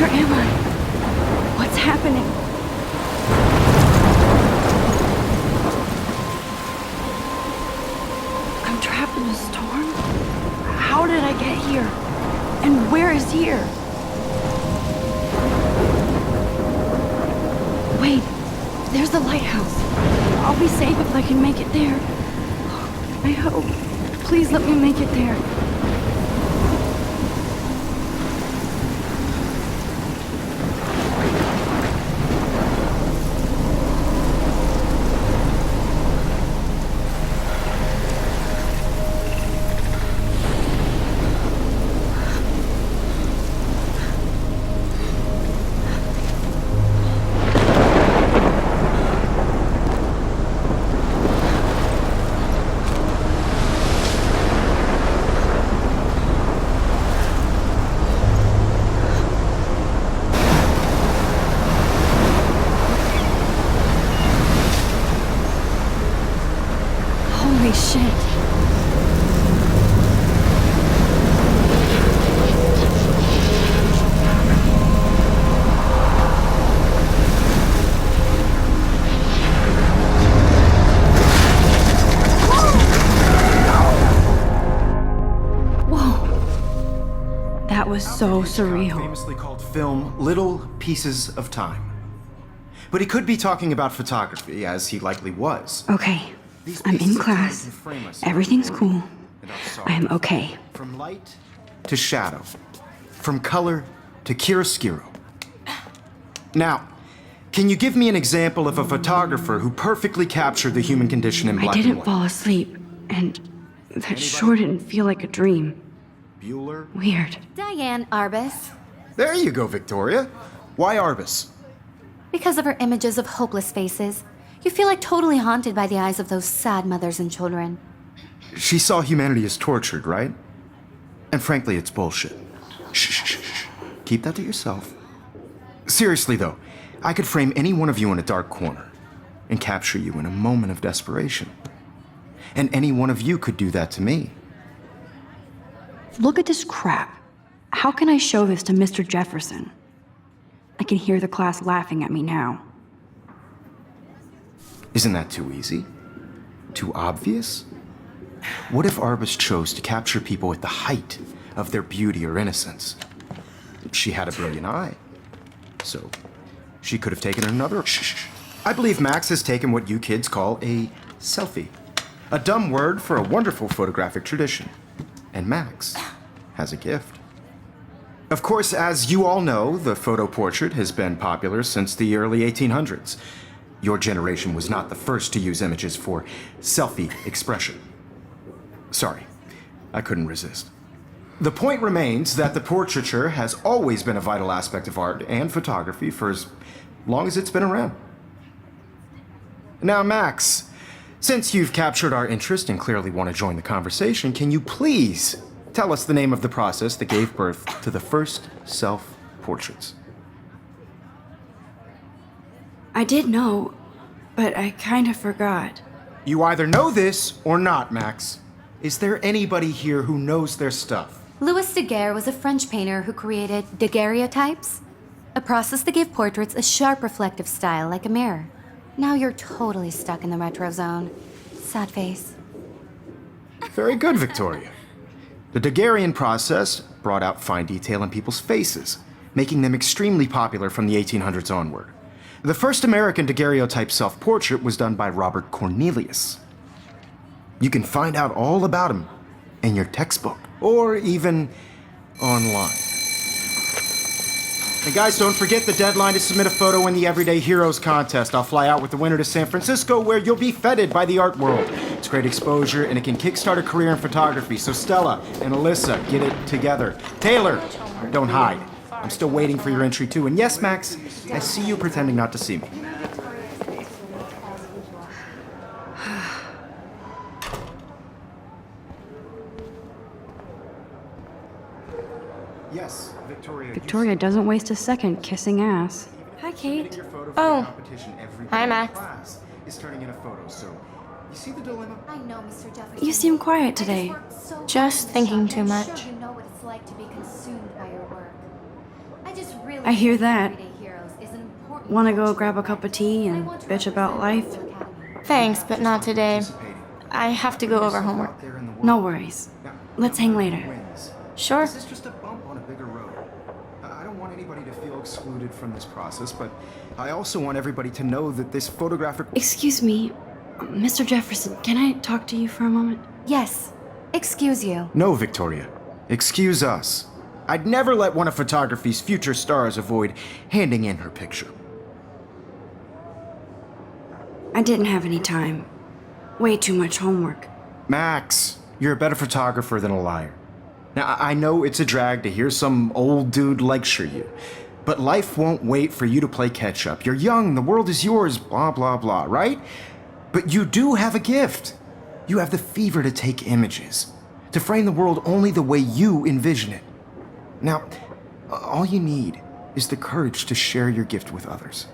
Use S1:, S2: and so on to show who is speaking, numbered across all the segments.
S1: Where am I? What's happening? I'm trapped in a storm? How did I get here? And where is here? Wait, there's the lighthouse. I'll be safe if I can make it there. I hope. Please let me make it there. Holy shit. Whoa. That was so surreal.
S2: Famously called film Little Pieces of Time. But he could be talking about photography, as he likely was.
S1: Okay. I'm in class. Everything's cool. I am okay.
S2: From light to shadow. From color to chiaroscuro. Now, can you give me an example of a photographer who perfectly captured the human condition in black and
S1: I didn't
S2: white?
S1: fall asleep, and that sure didn't feel like a dream.
S2: Bueller?
S1: Weird.
S3: Diane Arbus.
S2: There you go, Victoria. Why Arbus?
S3: Because of her images of hopeless faces, you feel like totally haunted by the eyes of those sad mothers and children.
S2: She saw humanity as tortured, right? And frankly, it's bullshit. Shh. Keep that to yourself. Seriously, though, I could frame any one of you in a dark corner and capture you in a moment of desperation. And any one of you could do that to me.
S1: Look at this crap. How can I show this to Mr. Jefferson? I can hear the class laughing at me now.
S2: Isn't that too easy? Too obvious? What if Arbus chose to capture people at the height of their beauty or innocence? She had a brilliant eye. So, she could have taken another. Shh. I believe Max has taken what you kids call a selfie. A dumb word for a wonderful photographic tradition. And Max has a gift. Of course, as you all know, the photo portrait has been popular since the early 1800s. Your generation was not the first to use images for selfie expression. Sorry, I couldn't resist. The point remains that the portraiture has always been a vital aspect of art and photography for as long as it's been around. Now, Max, since you've captured our interest and clearly want to join the conversation, can you please tell us the name of the process that gave birth to the first self-portraits?
S1: I did know, but I kind of forgot.
S2: You either know this or not, Max. Is there anybody here who knows their stuff?
S3: Louis Daguerre was a French painter who created daguerreotypes, a process that gave portraits a sharp reflective style like a mirror. Now you're totally stuck in the retro zone. Sad face.
S2: Very good, Victoria. The Daguerrean process brought out fine detail in people's faces, making them extremely popular from the 1800s onward. The first American daguerreotype self-portrait was done by Robert Cornelius. You can find out all about him in your textbook, or even online. And guys, don't forget the deadline to submit a photo in the Everyday Heroes contest. I'll fly out with the winner to San Francisco, where you'll be feted by the art world. It's great exposure, and it can kickstart a career in photography. So Stella and Alyssa, get it together. Taylor, don't hide. I'm still waiting for your entry too. And yes, Max, I see you pretending not to see me. Yes, Victoria.
S1: Victoria doesn't waste a second kissing ass.
S4: Hi, Kate.
S5: Oh. Hi, Max.
S2: Is turning in a photo, so you see the dilemma?
S3: I know, Mr. Jefferson.
S1: You seem quiet today.
S5: Just thinking too much.
S3: I'm sure you know what it's like to be consumed by your work. I
S1: I hear that. Wanna go grab a cup of tea and bitch about life?
S5: Thanks, but not today. I have to go over homework.
S1: No worries. Let's hang later.
S5: Sure.
S2: This is just a bump on a bigger road. I don't want anybody to feel excluded from this process, but I also want everybody to know that this photographic...
S1: Excuse me, Mr. Jefferson, can I talk to you for a moment?
S3: Yes. Excuse you.
S2: No, Victoria. Excuse us. I'd never let one of photography's future stars avoid handing in her picture.
S1: I didn't have any time. Way too much homework.
S2: Max, you're a better photographer than a liar. Now, I know it's a drag to hear some old dude lecture you, but life won't wait for you to play catch up. You're young, the world is yours, blah, blah, blah, right? But you do have a gift. You have the fever to take images, to frame the world only the way you envision it. Now, all you need is the courage to share your gift with others.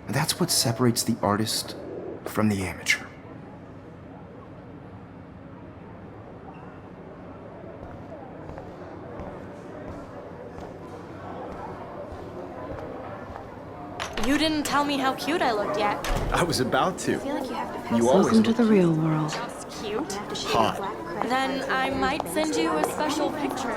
S2: And that's what separates the artist from the amateur.
S5: You didn't tell me how cute I looked yet.
S2: I was about to. You
S1: Welcome to the real world.
S5: Just cute.
S2: hot.
S5: Then I might send you a special picture.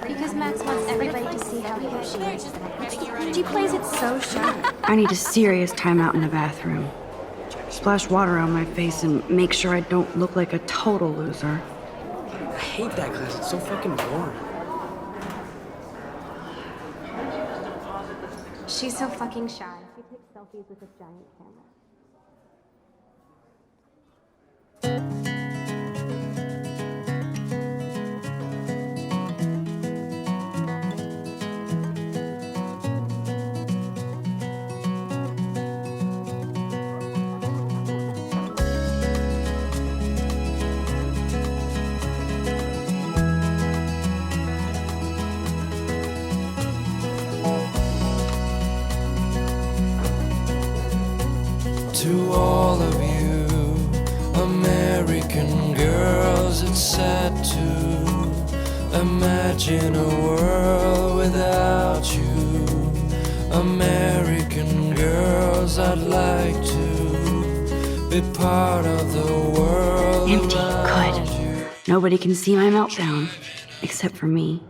S3: Because Max wants everybody to see how cute she is. She plays it so sharp.
S1: I need a serious timeout in the bathroom. Splash water on my face and make sure I don't look like a total loser.
S4: I hate that class. It's so fucking boring.
S3: She's so fucking shy. She takes selfies with this giant camera.
S6: To all of you American girls, it's sad to imagine a world without you. American girls, I'd like to be part of the world.
S1: Empty.
S6: around
S1: Good.
S6: you.
S1: Nobody can see my meltdown, except for me.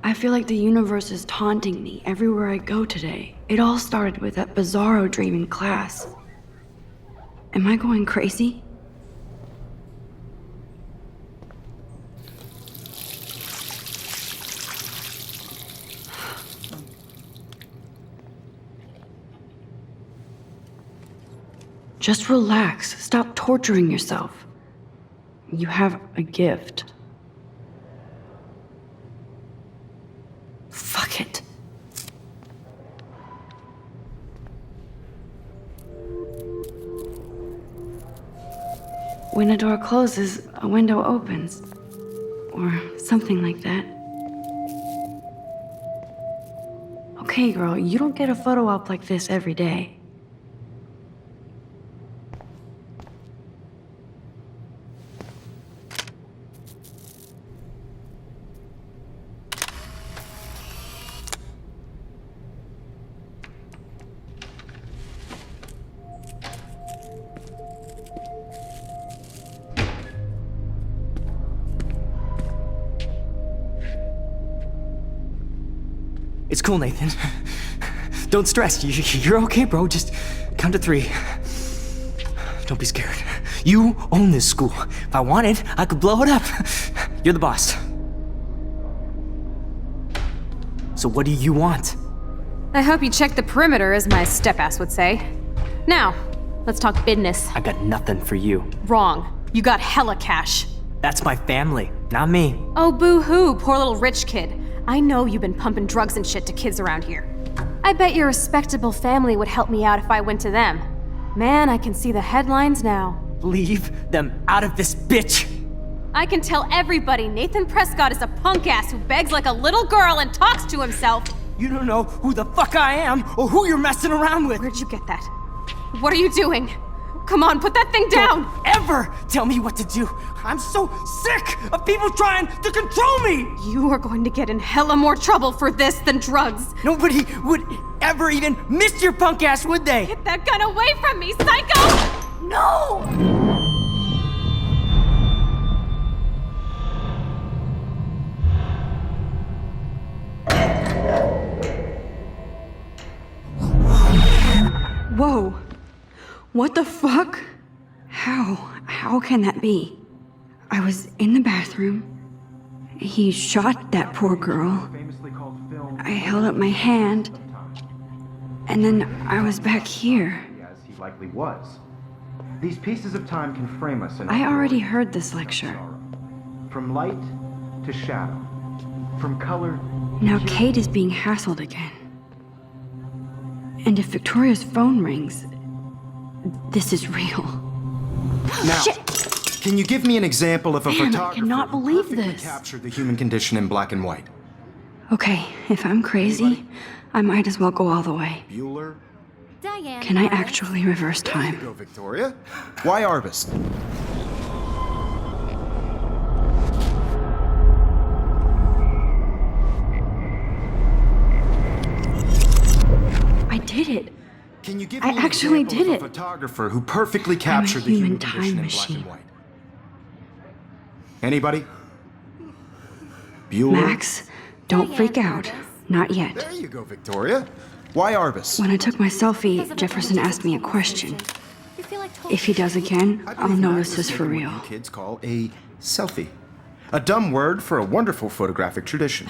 S1: I feel like the universe is taunting me everywhere I go today. It all started with that bizarro dream in class. Am I going crazy? Just relax. Stop torturing yourself. You have a gift. Fuck it. When a door closes, a window opens. Or something like that. Okay, girl, you don't get a photo op like this every day.
S4: It's cool, Nathan. Don't stress. You're okay, bro. Just count to 3. Don't be scared. You own this school. If I wanted, I could blow it up. You're the boss. So what do you want?
S7: I hope you checked the perimeter, as my step-ass would say. Now, let's talk business.
S4: I got nothing for you.
S7: Wrong. You got hella cash.
S4: That's my family, not me.
S7: Oh, boo-hoo, poor little rich kid. I know you've been pumping drugs and shit to kids around here. I bet your respectable family would help me out if I went to them. Man, I can see the headlines now.
S4: Leave them out of this bitch!
S7: I can tell everybody Nathan Prescott is a punk ass who begs like a little girl and talks to himself.
S4: You don't know who the fuck I am or who you're messing around with.
S7: Where'd you get that? What are you doing? Come on, put that thing down!
S4: Don't ever tell me what to do. I'm so sick of people trying to control me.
S7: You are going to get in hella more trouble for this than drugs.
S4: Nobody would ever even miss your punk ass, would they?
S7: Get that gun away from me, psycho!
S4: No!
S1: Whoa. What the fuck? How can that be? I was in the bathroom. He shot that poor girl. I held up my hand. And then I was back here.
S2: As he likely was. These pieces of time can frame us in
S1: I
S2: our
S1: already
S2: world.
S1: heard this lecture.
S2: From light to shadow. From color.
S1: Now Kate is being hassled again. And if Victoria's phone rings, this is real.
S2: Now,
S1: Shit!
S2: can you give me an example of a
S1: Man, I
S2: photographer
S1: cannot
S2: who
S1: believe
S2: perfectly
S1: this.
S2: captured the human condition in black and white?
S1: Okay, if I'm crazy, I might as well go all the way.
S2: Bueller?
S3: Diane.
S1: Can I
S3: Arbus.
S1: actually reverse time?
S2: Go, Victoria. Why Arbus?
S1: I did it.
S2: Can you give
S1: I
S2: me an
S1: actually
S2: example
S1: did
S2: of a
S1: it.
S2: photographer who perfectly captured the
S1: human
S2: human
S1: time
S2: condition in
S1: machine.
S2: black and white? Anybody? Bueller?
S1: Max, don't freak out. Not yet.
S2: There you go, Victoria. Why Arbus?
S1: When I took my selfie, Jefferson asked me a question. If he does again,
S2: I
S1: I'll
S2: believe
S1: know
S2: Max
S1: this is
S2: is
S1: for
S2: taking
S1: real.
S2: what you kids call a selfie. A dumb word for a wonderful photographic tradition.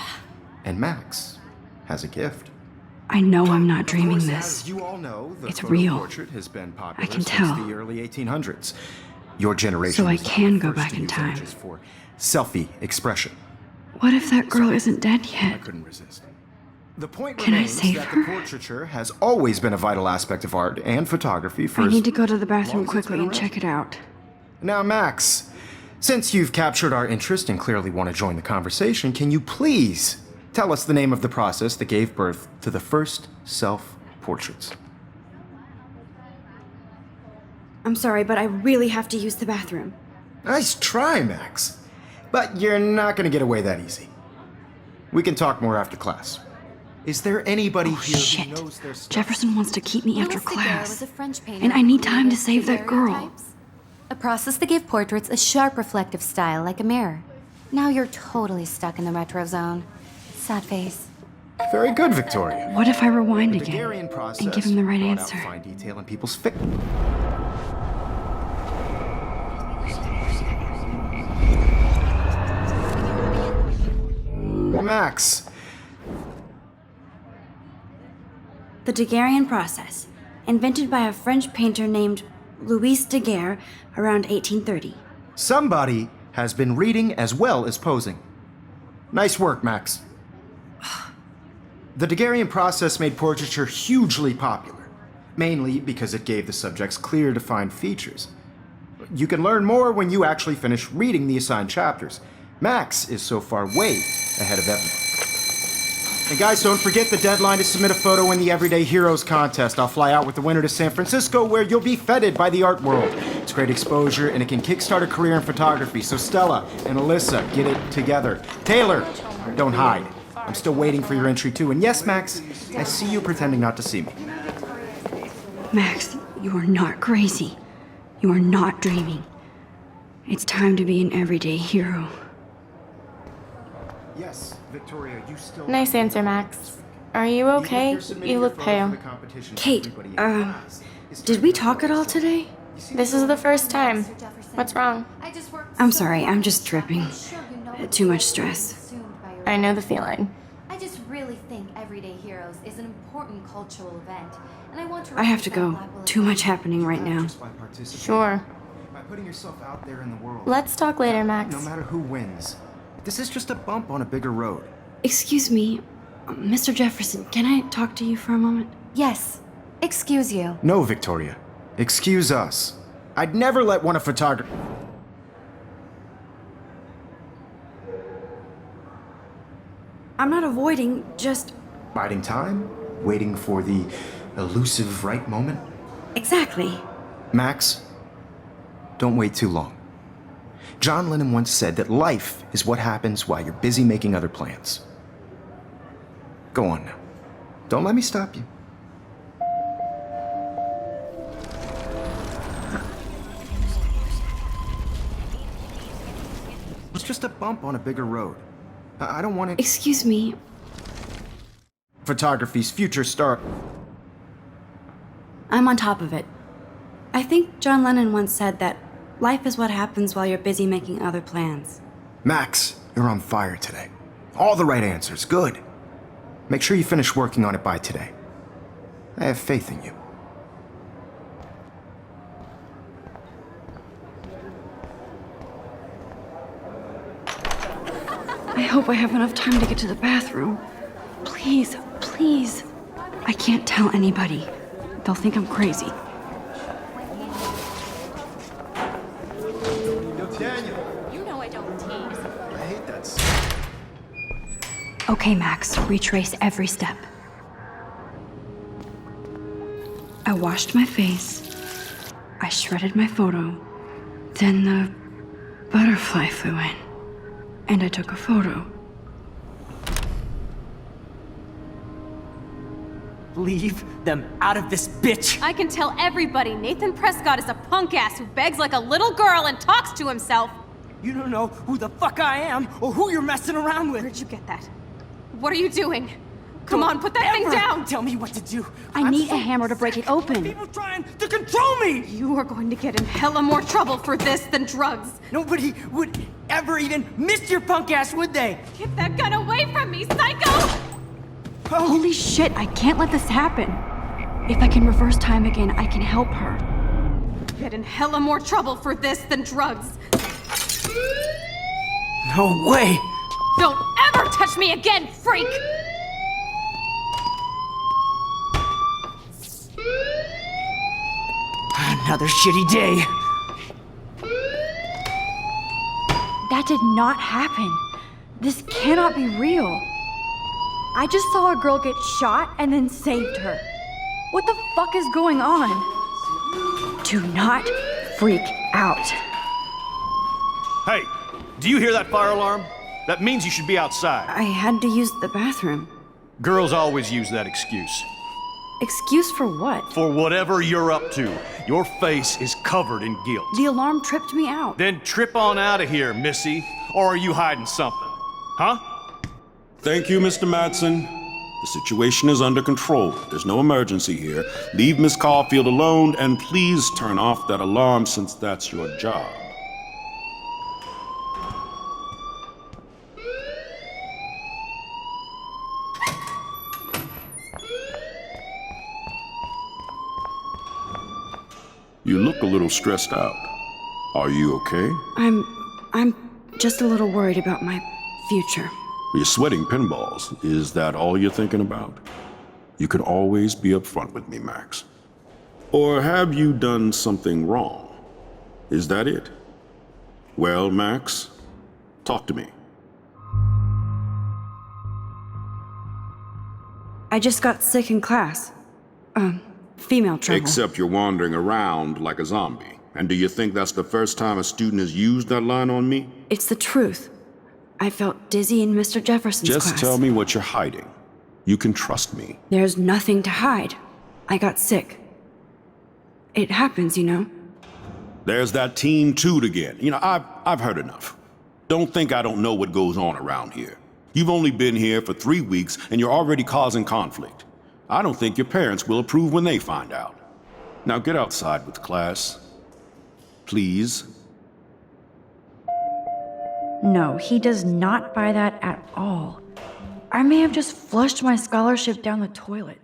S2: And Max has a gift.
S1: I know I'm not
S2: Of
S1: dreaming
S2: course,
S1: this.
S2: As you all know, the
S1: It's
S2: photo
S1: real.
S2: portrait has been popular
S1: I can
S2: since
S1: tell.
S2: the early 1800s. Your generation
S1: So I
S2: was not
S1: can
S2: the
S1: go
S2: first
S1: back
S2: to
S1: in
S2: use
S1: time.
S2: images for selfie expression.
S1: What if that girl isn't dead
S2: I
S1: yet?
S2: couldn't resist. The point
S1: Can I
S2: remains
S1: save
S2: that
S1: her?
S2: the portraiture has always been a vital aspect of art and photography for
S1: I
S2: as
S1: need to go to the
S2: long
S1: bathroom
S2: as it's
S1: quickly
S2: been
S1: and
S2: around.
S1: check it out.
S2: Now, Max, since you've captured our interest and clearly want to join the conversation, can you please tell us the name of the process that gave birth to the first self-portraits?
S1: I'm sorry, but I really have to use the bathroom.
S2: Nice try, Max. But you're not going to get away that easy. We can talk more after class. Is there anybody
S1: Oh,
S2: here
S1: shit.
S2: who knows their stuff?
S1: Jefferson wants to keep me after
S3: Louis Daguerre
S1: class.
S3: was a French painter
S1: And I
S3: who
S1: need time to
S3: created
S1: save that girl.
S3: daguerreotypes, a process that gave portraits a sharp reflective style like a mirror. Now you're totally stuck in the retro zone. Sad face.
S2: Very good, Victoria.
S1: What if I rewind
S2: The
S1: again
S2: Daguerrean process
S1: and give him the right
S2: brought
S1: answer?
S2: out fine detail in people's fic. Max,
S1: The Daguerrean process, invented by a French painter named Louis Daguerre around 1830.
S2: somebody has been reading as well as posing. Nice work, Max. The Daguerrean process made portraiture hugely popular, mainly because it gave the subjects clear, defined features. You can learn more when you actually finish reading the assigned chapters. Max is so far way ahead of everyone. And guys, don't forget the deadline to submit a photo in the Everyday Heroes contest. I'll fly out with the winner to San Francisco, where you'll be feted by the art world. It's great exposure, and it can kickstart a career in photography. So Stella and Alyssa, get it together. Taylor, don't hide. I'm still waiting for your entry too. And yes, Max, I see you pretending not to see me.
S1: Max, you are not crazy. You are not dreaming. It's time to be an everyday hero.
S2: Yes, Victoria, you still...
S5: Nice answer, Max. Are you okay? You look pale.
S1: Kate, did we talk at all today?
S5: This is the first time. What's wrong?
S1: I'm sorry, I'm just tripping. Too much stress.
S5: I know the feeling.
S3: I just really think Everyday Heroes is an important cultural event, and I want to.
S1: I have to go.
S3: represent Black
S1: Too much happening right now.
S2: Just by participating.
S5: Sure.
S2: By putting yourself out there in the world.
S5: Let's talk later, Max.
S2: No matter who wins, this is just a bump on a bigger road.
S1: Excuse me, Mr. Jefferson, can I talk to you for a moment?
S3: Yes. Excuse you.
S2: No, Victoria. Excuse us. I'd never let one of photography...
S1: I'm not avoiding, just...
S2: Biding time? Waiting for the elusive right moment?
S1: Exactly.
S2: Max, don't wait too long. John Lennon once said that life is what happens while you're busy making other plans. Go on now. Don't let me stop you. It's just a bump on a bigger road. I don't want it.
S1: Excuse me.
S2: Photography's future star.
S1: I'm on top of it. I think John Lennon once said that life is what happens while you're busy making other plans.
S2: Max, you're on fire today. All the right answers. Good. Make sure you finish working on it by today. I have faith in you.
S1: I hope I have enough time to get to the bathroom. Please, please. I can't tell anybody. They'll think I'm crazy.
S2: Yo, Daniel.
S3: You know I don't tease.
S2: I hate that.
S1: Okay, Max, retrace every step. I washed my face. I shredded my photo. Then the butterfly flew in. And I took a photo.
S4: Leave them out of this bitch!
S7: I can tell everybody Nathan Prescott is a punk ass who begs like a little girl and talks to himself.
S4: You don't know who the fuck I am or who you're messing around with.
S7: Where'd you get that? What are you doing? Come on, put that thing
S4: Ever
S7: down!
S4: Tell me what to do.
S1: I need a hammer to break it open.
S4: People trying to control me!
S7: You are going to get in hella more trouble for this than drugs.
S4: Nobody would ever even miss your punk ass, would they?
S7: Get that gun away from me, psycho!
S1: Holy shit, I can't let this happen. If I can reverse time again, I can help her.
S7: Get in hella more trouble for this than drugs.
S4: No way!
S7: Don't ever touch me again, freak!
S4: Another shitty day.
S1: That did not happen. This cannot be real. I just saw a girl get shot and then saved her. What the fuck is going on? Do not freak out.
S8: Hey, do you hear that fire alarm? That means you should be outside.
S1: I had to use the bathroom.
S8: Girls always use that excuse.
S1: Excuse for what?
S8: For whatever you're up to, your face is covered in guilt.
S1: The alarm tripped me out.
S8: Then trip on out of here, Missy. Or are you hiding something? Huh?
S9: Thank you, Mr. Madsen. The situation is under control. There's no emergency here. Leave Miss Caulfield alone, and please turn off that alarm since that's your job. You look a little stressed out. Are you okay?
S1: I'm just a little worried about my future.
S9: You're sweating pinballs. Is that all you're thinking about? You can always be upfront with me, Max. Or have you done something wrong? Is that it? Well, Max, talk to me.
S1: I just got sick in class. Female trouble.
S9: Except you're wandering around like a zombie. And do you think that's the first time a student has used that line on me?
S1: It's the truth. I felt dizzy in Mr. Jefferson's class.
S9: Just tell me what you're hiding. You can trust me.
S1: There's nothing to hide. I got sick. It happens, you know.
S9: There's that teen toot again. You know, I've heard enough. Don't think I don't know what goes on around here. You've only been here for 3 weeks and you're already causing conflict. I don't think your parents will approve when they find out. Now get outside with class. Please.
S1: No, he does not buy that at all. I may have just flushed my scholarship down the toilet.